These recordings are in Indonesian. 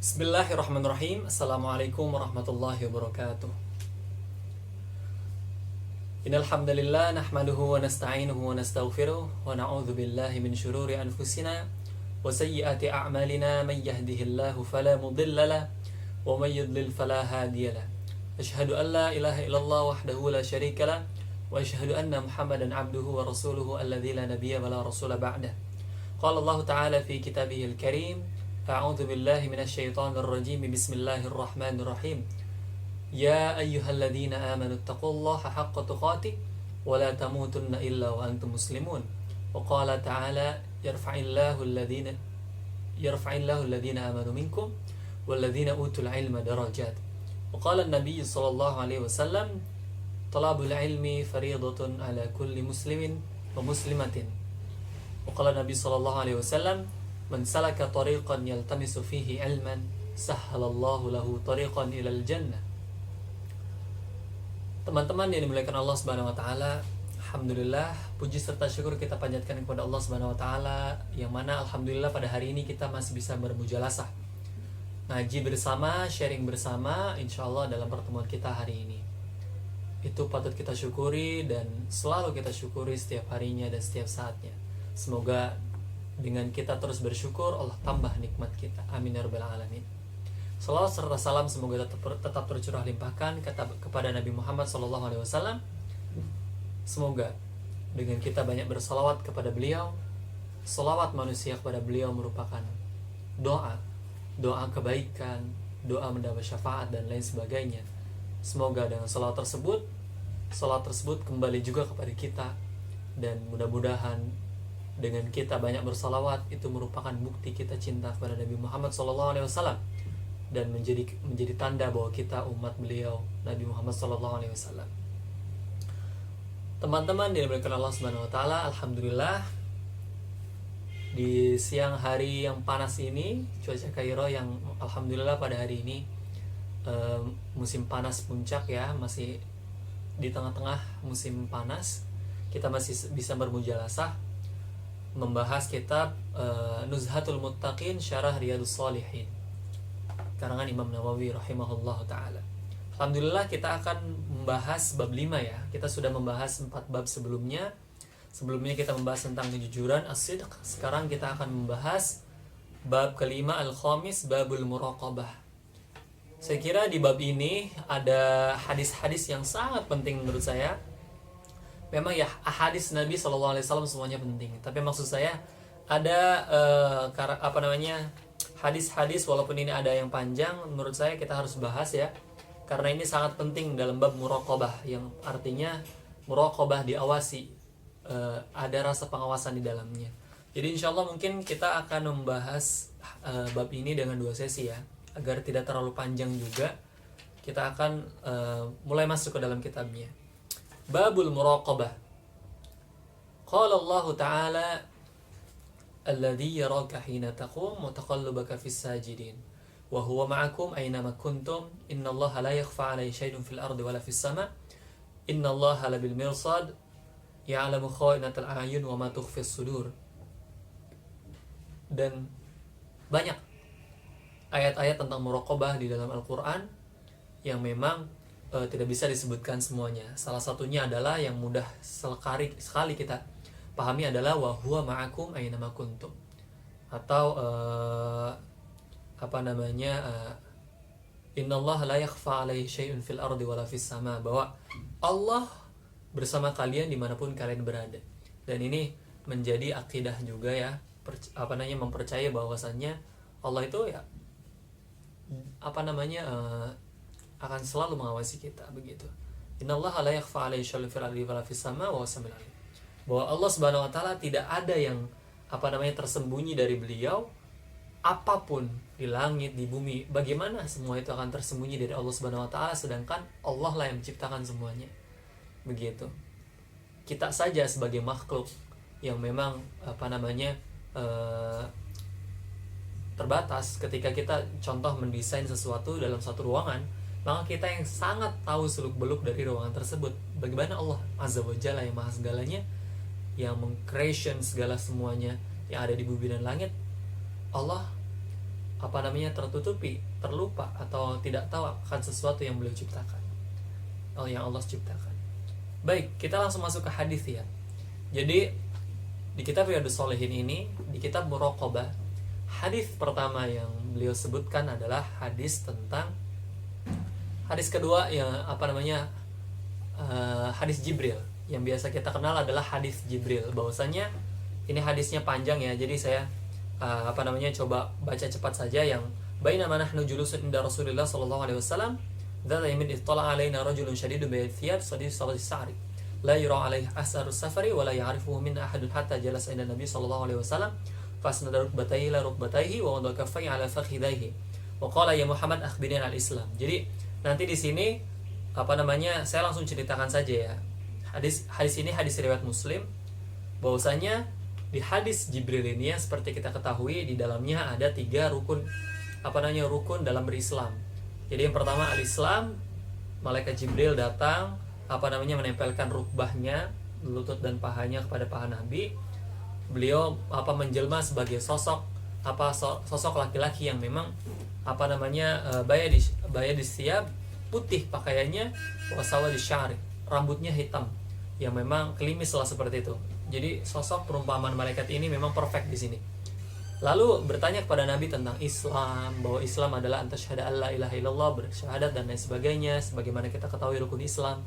Bismillahirrahmanirrahim. Assalamualaikum warahmatullahi wabarakatuh. Innal hamdalillah nahmaduhu wa nasta'inuhu wa nastaghfiruh wa na'udzu billahi min shururi anfusina wa sayyiati a'malina may yahdihillahu fala mudilla lahu wa may yudlil fala hadiya lahu. Asyhadu an la ilaha illallah wahdahu la syarika lahu wa asyhadu anna Muhammadan 'abduhu wa rasuluhu alladzi la nabiyya wa la rasula ba'dahu. Qala Allah ta'ala fi kitabihil karim أعوذ بالله من الشيطان الرجيم بسم الله الرحمن الرحيم يا أيها الذين آمنوا اتقوا الله حق تقاته ولا تموتن إلا وأنتم مسلمون وقال تعالى يرفع الله الذين آمنوا منكم والذين أوتوا العلم درجات وقال النبي صلى الله عليه وسلم طلب العلم فريضة على كل مسلم ومسلمة وقال النبي صلى الله عليه وسلم Man salaka tariqan yaltamisu fihi ilman sahhalallahu lahu tariqan ilal jannah. Teman-teman yang dimuliakan Allah Subhanahu wa taala, alhamdulillah, puji serta syukur kita panjatkan kepada Allah Subhanahu wa taala yang mana alhamdulillah pada hari ini kita masih bisa bermujalasah. Ngaji bersama, sharing bersama insyaallah dalam pertemuan kita hari ini. Itu patut kita syukuri dan selalu kita syukuri setiap harinya dan setiap saatnya. Semoga dengan kita terus bersyukur Allah tambah nikmat kita. Amin ya rabbal alamin. Salawat serta salam semoga tetap tercurah limpahkan kepada Nabi Muhammad SAW. Semoga dengan kita banyak bersalawat kepada beliau, salawat manusia kepada beliau merupakan doa kebaikan, doa mendapat syafaat dan lain sebagainya. Semoga dengan salawat tersebut kembali juga kepada kita, dan mudah-mudahan dengan kita banyak bersalawat itu merupakan bukti kita cinta kepada Nabi Muhammad SAW dan menjadi tanda bahwa kita umat beliau Nabi Muhammad SAW. Teman-teman dimuliakan Allah Subhanahu wa taala, alhamdulillah di siang hari yang panas ini, cuaca Kairo yang alhamdulillah pada hari ini musim panas puncak ya, masih di tengah-tengah musim panas, kita masih bisa bermujalasah membahas kitab Nuzhatul Muttaqin Syarah Riyadhus Shalihin karangan Imam Nawawi rahimahullah ta'ala. Alhamdulillah kita akan membahas bab 5 ya. Kita sudah membahas 4 bab sebelumnya. Sebelumnya kita membahas tentang kejujuran, as-sidq. Sekarang kita akan membahas bab kelima, al-khamis, babul muraqabah. Saya kira di bab ini ada hadis-hadis yang sangat penting menurut saya. Memang ya hadis Nabi SAW semuanya penting, tapi maksud saya ada hadis-hadis walaupun ini ada yang panjang, menurut saya kita harus bahas ya, karena ini sangat penting dalam bab muraqabah, yang artinya muraqabah diawasi, ada rasa pengawasan di dalamnya. Jadi insya Allah mungkin kita akan membahas bab ini dengan 2 sesi ya, agar tidak terlalu panjang juga. Kita akan mulai masuk ke dalam kitabnya. Babul muraqabah. Qala Allah Ta'ala alladhi yaraka hina taqum wa taqallubaka fis sajidin wa huwa ma'akum aynama kuntum innallaha la yakhfa 'alayhi shay'un fil ardi wala fis sama' innallaha labil mirsad ya'lamu kha'inatal a'yun wa ma tukhfis sudur. Dan banyak ayat-ayat tentang muraqabah di dalam Al-Qur'an yang memang tidak bisa disebutkan semuanya. Salah satunya adalah yang mudah sekali kita pahami adalah wa huwa ma'akum aynama kuntum, atau innallaha la yakhfa 'alaihi syai'un fil ardi wala fis sama, bahwa Allah bersama kalian dimanapun kalian berada. Dan ini menjadi akidah juga ya, mempercayai bahwasannya Allah itu ya akan selalu mengawasi kita, begitu. Innallaha la yakhfa 'alaihi syai'un fil ardi wala fis sama wa huwas samiul 'alim. Bahwa Allah Subhanahu wa taala tidak ada yang tersembunyi dari beliau, apapun di langit, di bumi, bagaimana semua itu akan tersembunyi dari Allah Subhanahu wa taala, sedangkan Allah lah yang menciptakan semuanya. Begitu. Kita saja sebagai makhluk yang memang terbatas, ketika kita contoh mendesain sesuatu dalam satu ruangan, maka kita yang sangat tahu seluk-beluk dari ruangan tersebut. Bagaimana Allah Azza wa Jalla yang maha segalanya, yang meng-creation segala semuanya yang ada di bumi dan langit, Allah tertutupi, terlupa, atau tidak tahu akan sesuatu yang beliau ciptakan, yang Allah ciptakan. Baik, kita langsung masuk ke hadis ya. Jadi di kitab Riyadhus Shalihin ini, di kitab Muraqabah, hadis pertama yang beliau sebutkan adalah hadis kedua yang hadis Jibril, yang biasa kita kenal adalah hadis Jibril. Bahwasanya ini hadisnya panjang ya, jadi saya coba baca cepat saja. Yang bainama nahnu julusun inda Rasulillah sallallahu alaihi wasallam dzata yamin ittala alaina rajulun shadidun bayad thiyab sadid sa'ri la yura alaihi asharu safari wa la ya'rifuhu min ahadun hatta jalasa inda Nabi sallallahu alaihi wasallam fasnada rukbatayhi la rukbatayhi wa wada kaffayhi ala fakhidayhi wa qala ya Muhammad akhbirni al-Islam. Jadi nanti di sini saya langsung ceritakan saja ya. Hadis ini hadis riwayat Muslim, bahwasanya di hadis Jibril ini, yang seperti kita ketahui, di dalamnya ada 3 rukun dalam berislam. Jadi yang pertama al-Islam, malaikat Jibril datang menempelkan rukbahnya, lutut dan pahanya kepada paha Nabi. Beliau menjelma sebagai sosok laki-laki yang memang bayadis thiyab, putih pakaiannya, wasawadi syari, rambutnya hitam, yang memang klimis lah seperti itu. Jadi sosok perumpamaan malaikat ini memang perfect di sini. Lalu bertanya kepada Nabi tentang Islam, bahwa Islam adalah antasyhada alla ilaha illallah, bersyahadat dan lain sebagainya, sebagaimana kita ketahui rukun Islam.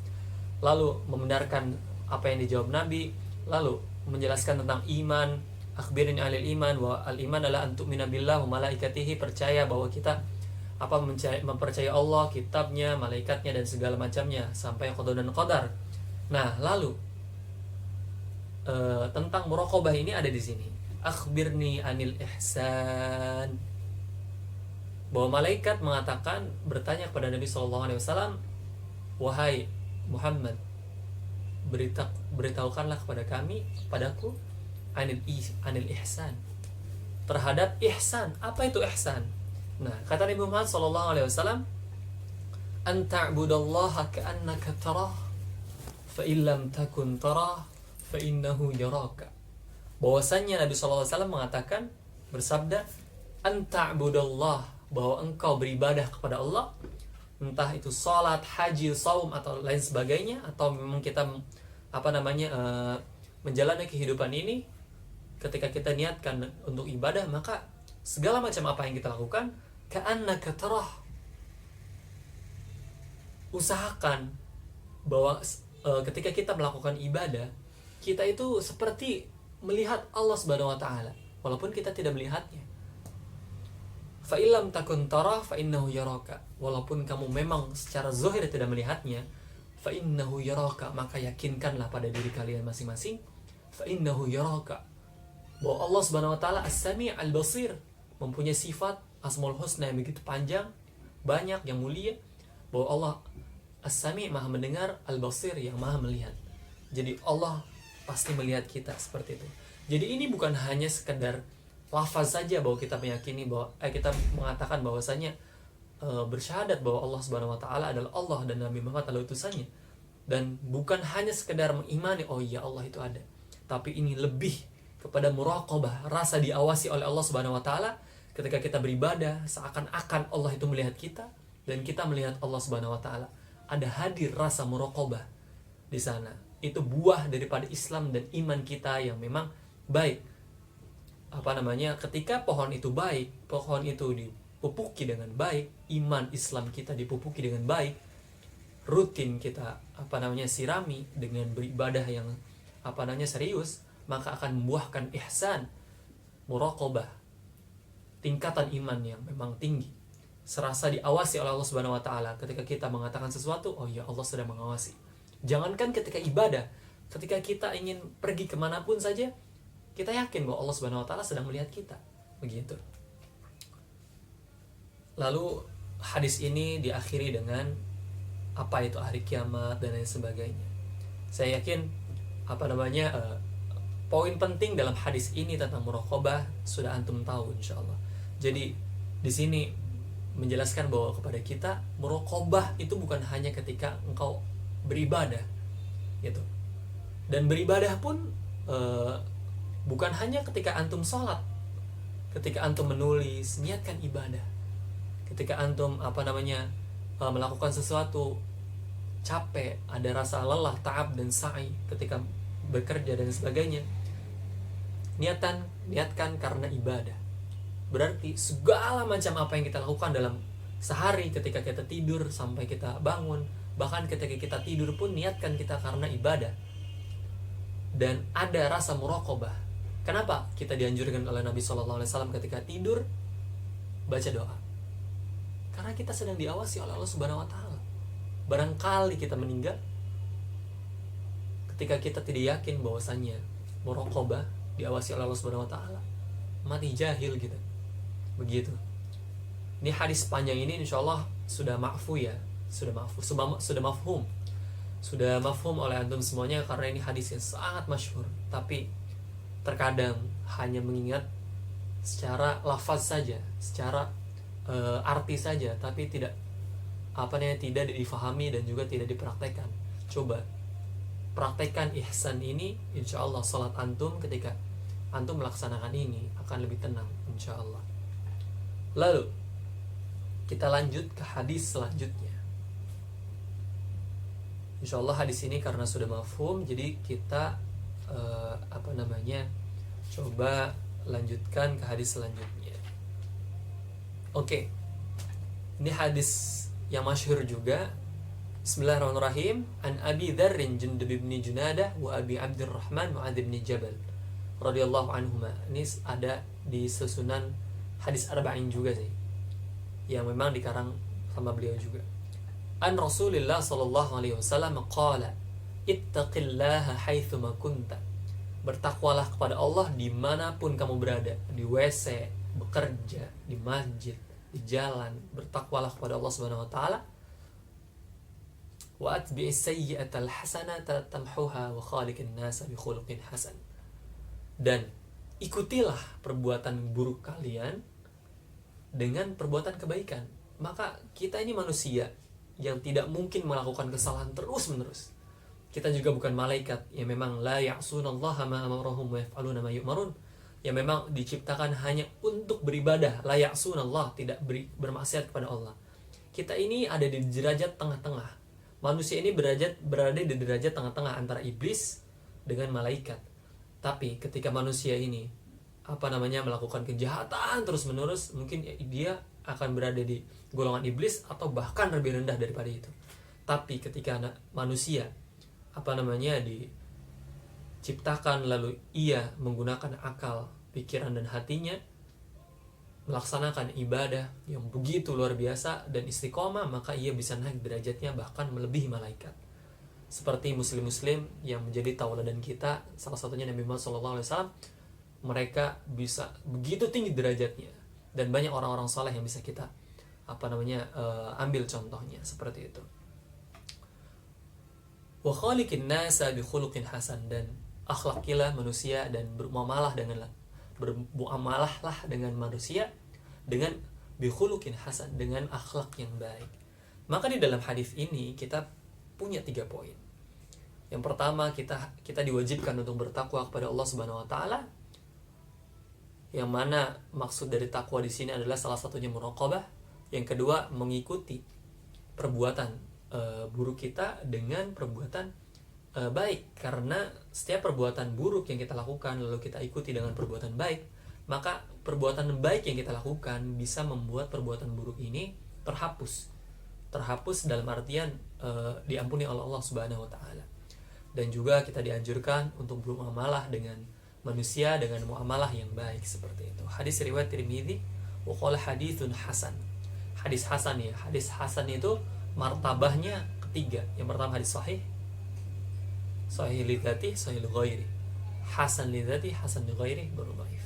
Lalu membenarkan apa yang dijawab Nabi, lalu menjelaskan tentang iman, akhbirin alil iman, wa al iman adalah antu'mina billah wa malaikatihi, percaya bahwa kita mempercayai Allah, kitabnya, malaikatnya dan segala macamnya, sampai qada dan qadar. Nah, lalu tentang muraqabah ini ada di sini. Akhbirni anil ihsan. Bahwa malaikat bertanya kepada Nabi SAW, wahai Muhammad, beritahukanlah padaku anil ihsan, terhadap ihsan. Apa itu ihsan? Nah, kata Nabi Muhammad SAW, an ta'budallaha ka'annaka tarah, fa illam takun tarah fa innahu yaraka. Bahwasanya Nabi SAW bersabda, an ta'budallah, bahwa engkau beribadah kepada Allah, entah itu salat, haji, saum atau lain sebagainya, atau memang kita menjalani kehidupan ini, ketika kita niatkan untuk ibadah, maka segala macam apa yang kita lakukan, ka'annaka tarah, usahakan bahwa ketika kita melakukan ibadah, kita itu seperti melihat Allah Subhanahu wa taala, walaupun kita tidak melihatnya. Fa illam takun tarah fa innahu yaraka, walaupun kamu memang secara zahir tidak melihatnya, fa innahu yaraka, maka yakinkanlah pada diri kalian masing-masing, fa innahu yaraka, bahwa Allah Subhanahu wa taala As-Sami' Al-Basir, mempunyai sifat Asmaul Husna yang begitu panjang, banyak, yang mulia, bahwa Allah As-Sami', maha mendengar, Al-Basir, yang maha melihat. Jadi Allah pasti melihat kita seperti itu. Jadi ini bukan hanya sekedar lafaz saja bahwa kita meyakini bahwa kita mengatakan bahwasanya bersyahadat bahwa Allah Subhanahu wa taala adalah Allah dan Nabi Muhammad adalah utusannya, dan bukan hanya sekedar mengimani oh iya Allah itu ada, tapi ini lebih kepada muraqabah, rasa diawasi oleh Allah Subhanahu wa taala. Ketika kita beribadah, seakan-akan Allah itu melihat kita dan kita melihat Allah Subhanahu wa taala. Ada hadir rasa muraqabah di sana. Itu buah daripada Islam dan iman kita yang memang baik. Ketika pohon itu baik, pohon itu dipupuki dengan baik, iman Islam kita dipupuki dengan baik, rutin kita sirami dengan beribadah yang serius, maka akan membuahkan ihsan, muraqabah, tingkatan iman yang memang tinggi, serasa diawasi oleh Allah Subhanahu wa taala. Ketika kita mengatakan sesuatu, oh ya Allah sedang mengawasi. Jangankan ketika ibadah, ketika kita ingin pergi kemanapun saja, kita yakin bahwa Allah Subhanahu wa taala sedang melihat kita. Begitu. Lalu hadis ini diakhiri dengan apa itu hari kiamat dan lain sebagainya. Saya yakin poin penting dalam hadis ini tentang muraqabah sudah antum tahu insyaallah. Jadi di sini menjelaskan bahwa kepada kita muraqabah itu bukan hanya ketika engkau beribadah gitu. Dan beribadah pun bukan hanya ketika antum sholat. ketika antum menulis, niatkan ibadah. Ketika antum melakukan sesuatu capek, ada rasa lelah, ta'ab dan sa'i ketika bekerja dan sebagainya, niatkan karena ibadah. Berarti segala macam apa yang kita lakukan dalam sehari, ketika kita tidur sampai kita bangun, bahkan ketika kita tidur pun niatkan kita karena ibadah. Dan ada rasa muraqabah. Kenapa kita dianjurkan oleh Nabi SAW ketika tidur baca doa? Karena kita sedang diawasi oleh Allah Subhanahu Wa Taala. Barangkali kita meninggal ketika kita tidak yakin bahwasannya muraqabah, diawasi oleh Allah Subhanahu Wa Taala, mati jahil gitu. Begitu. Ini hadis panjang ini insya Allah sudah mafhum oleh antum semuanya, karena ini hadis yang sangat masyhur. Tapi terkadang hanya mengingat secara lafaz saja, secara arti saja, tapi tidak difahami dan juga tidak dipraktekkan. Coba praktekkan ihsan ini, insya Allah salat antum ketika antum melaksanakan ini akan lebih tenang, insya Allah. Lalu kita lanjut ke hadis selanjutnya. Insya Allah hadis ini karena sudah mafhum, jadi kita coba lanjutkan ke hadis selanjutnya. Oke. Ini hadis yang masyhur juga. Bismillahirrahmanirrahim. An Abi Dzar Jundub bin Junadah wa Abi Abdurrahman Mu'adz bin Jabal radhiyallahu anhuma. Ini ada di susunan hadis arba'in juga sih, yang memang dikarang sama beliau juga. An Rasulillah sallallahu alaihi wasallam qala ittaqillaha haitsuma kunta. Bertakwalah kepada Allah dimanapun kamu berada, di WC, bekerja, di masjid, di jalan. Bertakwalah kepada Allah Subhanahu Wa Taala. Wa atbi'is sayyi'atal hasanata tamhuha wa khaliqin nasa bi khuluqin hasan. Dan ikutilah perbuatan buruk kalian dengan perbuatan kebaikan. Maka kita ini manusia yang tidak mungkin melakukan kesalahan terus-menerus. Kita juga bukan malaikat yang memang la ya'sunallaha ma amarahum wa yaf'aluna ma yu'marun, yang memang diciptakan hanya untuk beribadah. La ya'sunallah, tidak bermaksiat kepada Allah. Kita ini ada di derajat tengah-tengah. Manusia ini berada di derajat tengah-tengah antara iblis dengan malaikat. Tapi ketika manusia ini melakukan kejahatan terus-menerus, mungkin dia akan berada di golongan iblis atau bahkan lebih rendah daripada itu. Tapi ketika manusia diciptakan lalu ia menggunakan akal, pikiran dan hatinya, melaksanakan ibadah yang begitu luar biasa dan istiqomah, maka ia bisa naik derajatnya bahkan melebihi malaikat. Seperti muslim-muslim yang menjadi tauladan kita, salah satunya Nabi Muhammad SAW, mereka bisa begitu tinggi derajatnya, dan banyak orang-orang saleh yang bisa kita ambil contohnya seperti itu. Wa khaliqin nasa bi khuluqin hasan, dan akhlakilah manusia dan bermuamalah dengan manusia dengan bi khuluqin hasan, dengan akhlak yang baik. Maka di dalam hadis ini kita punya 3 poin. Yang pertama, kita diwajibkan untuk bertakwa kepada Allah Subhanahu Wa Taala, yang mana maksud dari takwa di sini adalah salah satunya muraqabah. Yang kedua, mengikuti perbuatan buruk kita dengan perbuatan baik, karena setiap perbuatan buruk yang kita lakukan lalu kita ikuti dengan perbuatan baik, maka perbuatan baik yang kita lakukan bisa membuat perbuatan buruk ini terhapus dalam artian diampuni oleh Allah Subhanahu Wa Taala. Dan juga kita dianjurkan untuk bermuamalah dengan manusia dengan muamalah yang baik seperti itu. Hadis riwayat Tirmidzi, wa qala haditsun hasan. Hadis hasan ya. Hadis hasan itu martabahnya ketiga. Yang pertama hadis sahih li dzati, sahih li ghairi. Hasan li dzati, hasan li ghairi, baru dhaif.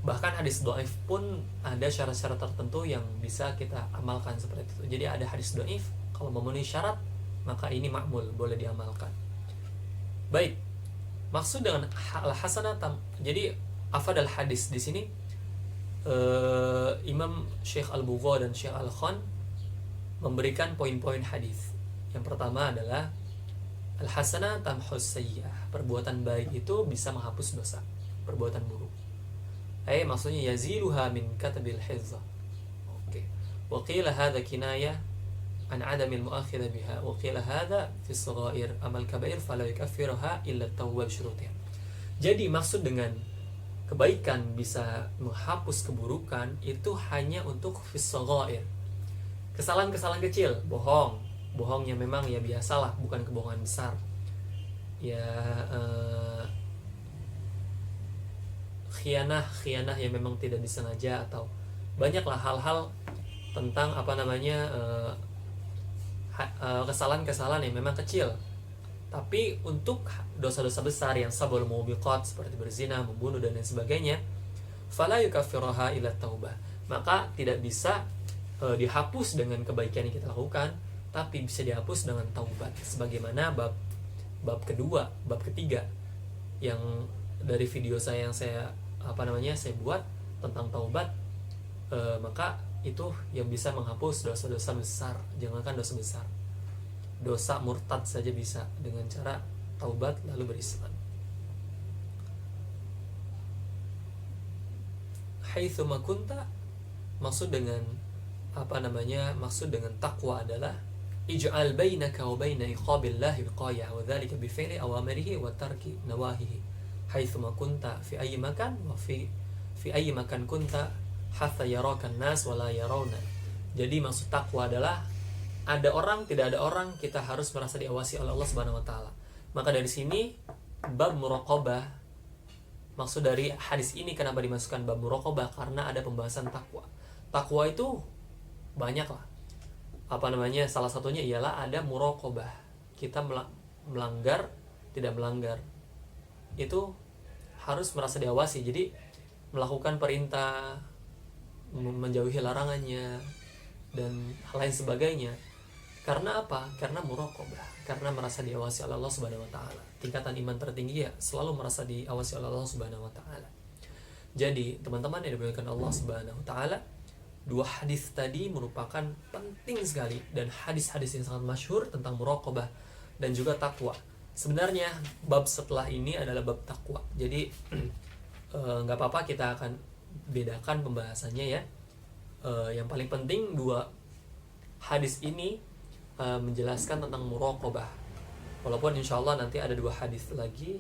Bahkan hadis dhaif pun ada syarat-syarat tertentu yang bisa kita amalkan seperti itu. Jadi ada hadis dhaif, kalau memenuhi syarat maka ini makmul, boleh diamalkan. Baik. Maksud dengan al-hasanah, jadi afadal hadis di sini Imam Syekh Al-Bugha dan Syekh Al-Khan memberikan poin-poin hadis. Yang pertama adalah al-hasanah tamhus sayyi'ah. Perbuatan baik itu bisa menghapus dosa, perbuatan buruk. maksudnya yaziluha min katabil hifzah. Oke. Wa qila hadza kinaya an adamil mu'akhidha biha wa qila hadza fi as-saghair amal kabair fala yukaffiruha illa at-tawwab syurutiha. Jadi maksud dengan kebaikan bisa menghapus keburukan itu hanya untuk fi as-saghair. Kesalahan-kesalahan kecil, bohongnya memang ya biasalah, bukan kebohongan besar. Ya khianah yang memang tidak disengaja, atau banyaklah hal-hal tentang kesalahan-kesalahan yang memang kecil. Tapi untuk dosa-dosa besar yang sabul mubiqat seperti berzina, membunuh dan lain sebagainya, fala yukaffiruha illa taubah, maka tidak bisa dihapus dengan kebaikan yang kita lakukan, tapi bisa dihapus dengan taubat, sebagaimana bab ketiga yang dari video saya yang saya buat tentang taubat. Maka itu yang bisa menghapus dosa-dosa besar, jangankan dosa besar, dosa murtad saja bisa dengan cara taubat lalu berislam. Haitsuma kunta, maksud dengan takwa adalah ij'al bainaka wa baina iqabillahi wiqayah wa dzalika bi fi'li awamirihi wa tarki nawahihi haitsuma kunta fi ayyi makan wa fi ayyi makan kunta hatta yarakan nas wa la yarawna. Jadi maksud takwa adalah ada orang tidak ada orang, kita harus merasa diawasi oleh Allah Subhanahu wa taala. Maka dari sini bab muraqabah, maksud dari hadis ini kenapa dimasukkan bab muraqabah, karena ada pembahasan takwa. Takwa itu banyak lah. Salah satunya ialah ada muraqabah. Kita melanggar, tidak melanggar, itu harus merasa diawasi. Jadi melakukan perintah, menjauhi larangannya dan hal lain sebagainya. Karena apa? Karena muraqabah, karena merasa diawasi oleh Allah Subhanahu wa taala. Tingkatan iman tertinggi ya selalu merasa diawasi oleh Allah Subhanahu wa taala. Jadi, teman-teman yang dimuliakan Allah Subhanahu wa taala, dua hadis tadi merupakan penting sekali dan hadis-hadis yang sangat masyhur tentang muraqabah dan juga takwa. Sebenarnya bab setelah ini adalah bab takwa. Jadi nggak apa-apa, kita akan bedakan pembahasannya ya. Yang paling penting dua hadis ini menjelaskan tentang muraqabah. Walaupun insyaallah nanti ada dua hadis lagi,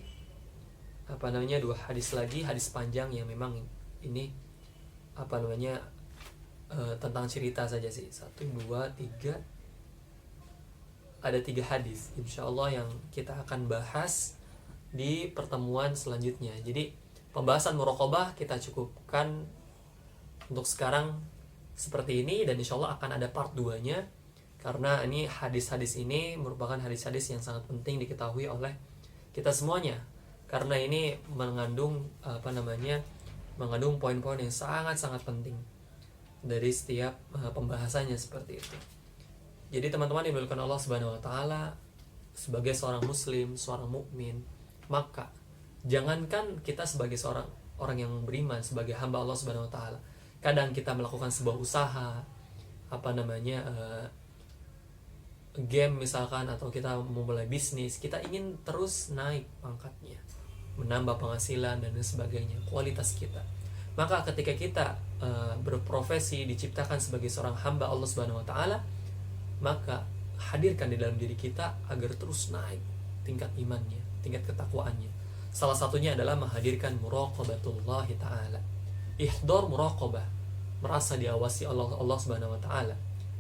hadis panjang yang memang ini tentang cerita saja sih. 1, 2, 3, ada 3 hadis insyaallah yang kita akan bahas di pertemuan selanjutnya. Jadi pembahasan muraqabah kita cukupkan untuk sekarang seperti ini, dan insyaallah akan ada part 2-nya, karena ini hadis-hadis ini merupakan hadis-hadis yang sangat penting diketahui oleh kita semuanya, karena ini mengandung poin-poin yang sangat-sangat penting dari setiap pembahasannya seperti itu. Jadi teman-teman yang dimuliakan Allah Subhanahu wa taala, sebagai seorang muslim, seorang mukmin, maka jangankan kita sebagai seorang orang yang beriman, sebagai hamba Allah Subhanahu wa taala, kadang kita melakukan sebuah usaha, game misalkan, atau kita memulai bisnis, kita ingin terus naik pangkatnya, menambah penghasilan dan sebagainya, kualitas kita. Maka ketika kita berprofesi, diciptakan sebagai seorang hamba Allah Subhanahu wa taala, maka hadirkan di dalam diri kita agar terus naik tingkat imannya, tingkat ketakwaannya. Salah satunya adalah menghadirkan muraqabatullah taala. Ihdar muraqabah, merasa diawasi Allah Subhanahu wa taala.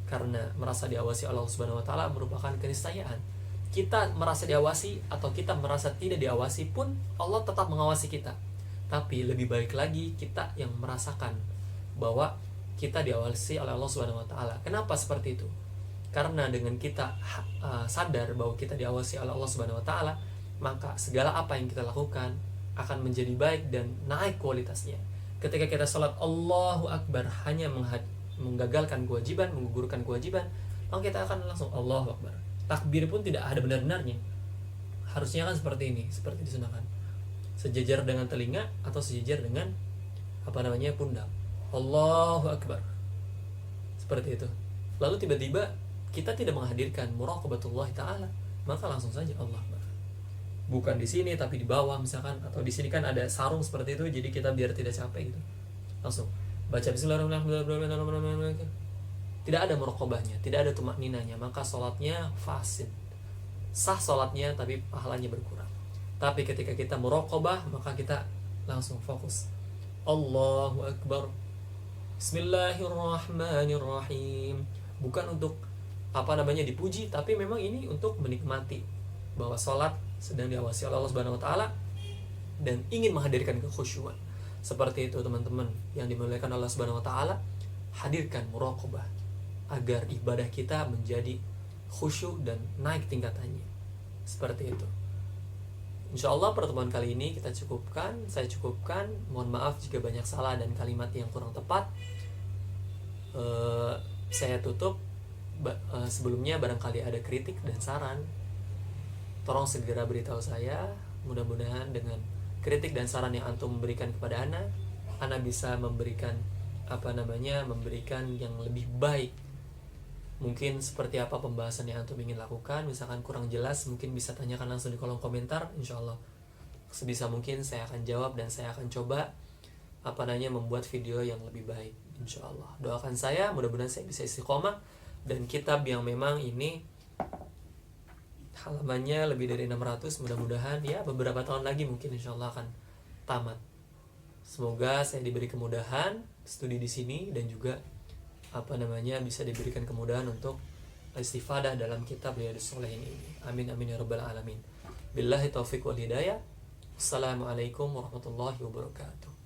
Karena merasa diawasi Allah Subhanahu wa taala merupakan keniscayaan. Kita merasa diawasi atau kita merasa tidak diawasi pun, Allah tetap mengawasi kita. Tapi lebih baik lagi kita yang merasakan bahwa kita diawasi oleh Allah Subhanahu wa taala. Kenapa seperti itu? Karena dengan kita sadar bahwa kita diawasi oleh Allah Subhanahu wa taala, maka segala apa yang kita lakukan akan menjadi baik dan naik kualitasnya. Ketika kita sholat Allahu Akbar hanya menggagalkan kewajiban, menggugurkan kewajiban, maka kita akan langsung Allahu Akbar. Takbir pun tidak ada benar-benarnya. Harusnya kan seperti ini, seperti disunahkan, sejajar dengan telinga atau sejajar dengan pundak. Allahu Akbar, seperti itu. Lalu tiba-tiba kita tidak menghadirkan muraqabatullah ta'ala, maka langsung saja Allah Akbar. bukan di sini tapi di bawah misalkan, atau di sini kan ada sarung seperti itu, jadi kita biar tidak capek gitu langsung baca bismillahirrahmanirrahim, tidak ada muraqabahnya, tidak ada tumakninanya, maka sholatnya fasid, sah sholatnya tapi pahalanya berkurang. Tapi ketika kita muraqabah, maka kita langsung fokus, Allahu Akbar, Bismillahirrahmanirrahim, bukan untuk dipuji, tapi memang ini untuk menikmati bahwa sholat sedang diawasi oleh Allah Subhanahu wa taala dan ingin menghadirkan kekhusyuan. Seperti itu teman-teman yang dimuliakan Allah Subhanahu wa taala, hadirkan muraqabah agar ibadah kita menjadi khusyuk dan naik tingkatannya. Seperti itu. Insyaallah pertemuan kali ini saya cukupkan. Mohon maaf jika banyak salah dan kalimat yang kurang tepat. Saya tutup. Sebelumnya barangkali ada kritik dan saran, tolong segera beritahu saya. Mudah-mudahan dengan kritik dan saran yang antum memberikan kepada ana bisa memberikan memberikan yang lebih baik. Mungkin seperti apa pembahasan yang antum ingin lakukan, misalkan kurang jelas mungkin bisa tanyakan langsung di kolom komentar. Insyaallah sebisa mungkin saya akan jawab dan saya akan coba membuat video yang lebih baik. Insyaallah doakan saya, mudah-mudahan saya bisa istiqomah, dan kitab yang memang ini halamannya lebih dari 600, mudah-mudahan ya beberapa tahun lagi mungkin insyaallah akan tamat. Semoga saya diberi kemudahan studi di sini dan juga bisa diberikan kemudahan untuk istifadah dalam kitab Riyadhus Shalihin ini. Amin amin ya rabbal alamin. Billahi taufiq wal hidayah. Assalamualaikum warahmatullahi wabarakatuh.